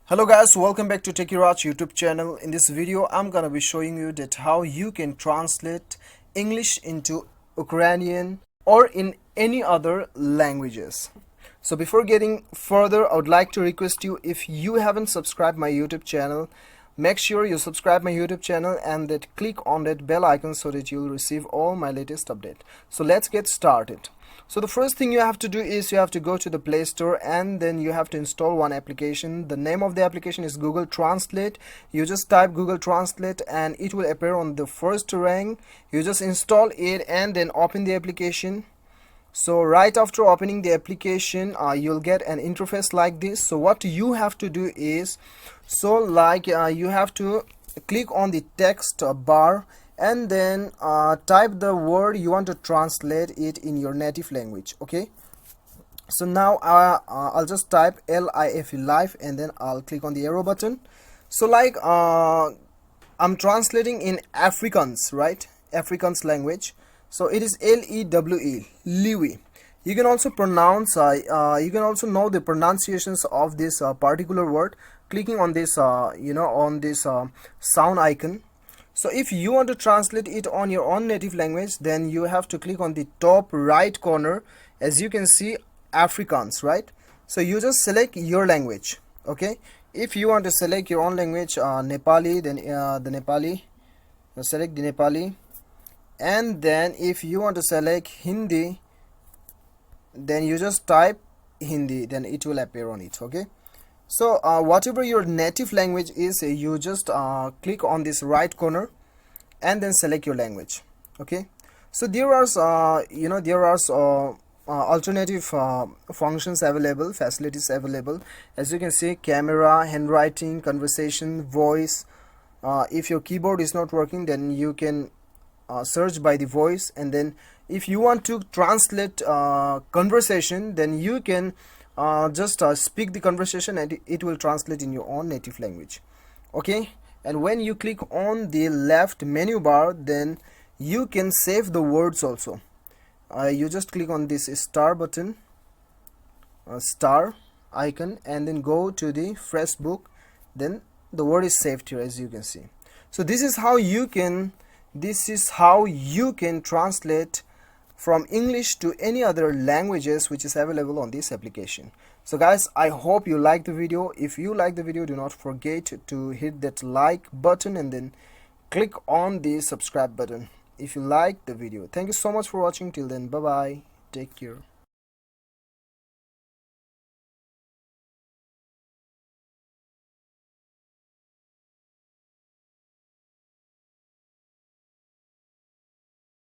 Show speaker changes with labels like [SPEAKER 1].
[SPEAKER 1] Hello guys, welcome back to Techiraj YouTube channel. In this video I'm gonna be showing you that how you can translate English into Ukrainian or in any other languages. So before getting further, I would like to request you, if you haven't subscribed my YouTube channel, make sure you subscribe my YouTube channel and that click on that bell icon so that you'll receive all my latest update. So let's get started. So the first thing you have to do is you have to go to the Play Store and then you have to install one application. The name of the application is Google Translate. You just type Google Translate and it will appear on the first rank. You just install it and then open the application. So right after opening the application, you'll get an interface like this. So what you have to do is, you have to click on the text bar and then type the word you want to translate it in your native language. Okay, so now I'll just type LIFE, life, and then I'll click on the arrow button. So I'm translating in Afrikaans, right? Afrikaans language. So it is LEWE, Liwi. You can also pronounce you can also know the pronunciations of this particular word clicking on this on this sound icon. So if you want to translate it on your own native language, then you have to click on the top right corner. As you can see, Afrikaans, right? So you just select your language. Okay, if you want to select your own language, Nepali, then the Nepali, select the Nepali. And then if you want to select Hindi, then you just type Hindi, then it will appear on it. Okay, so whatever your native language is, you just click on this right corner and then select your language. Okay, so there are alternative functions available, facilities available. As you can see, camera, handwriting, conversation, voice. If your keyboard is not working, then you can search by the voice, and then if you want to translate conversation, then you can just speak the conversation and it will translate in your own native language. Okay, and when you click on the left menu bar, then you can save the words also. You just click on this star button, star icon, and then go to the fresh book, then the word is saved here, as you can see. So this is how you can translate from English to any other languages which is available on this application. So guys, I hope you like the video. If you like the video, do not forget to hit that like button and then click on the subscribe button if you like the video. Thank you so much for watching. Till then, bye bye, take care.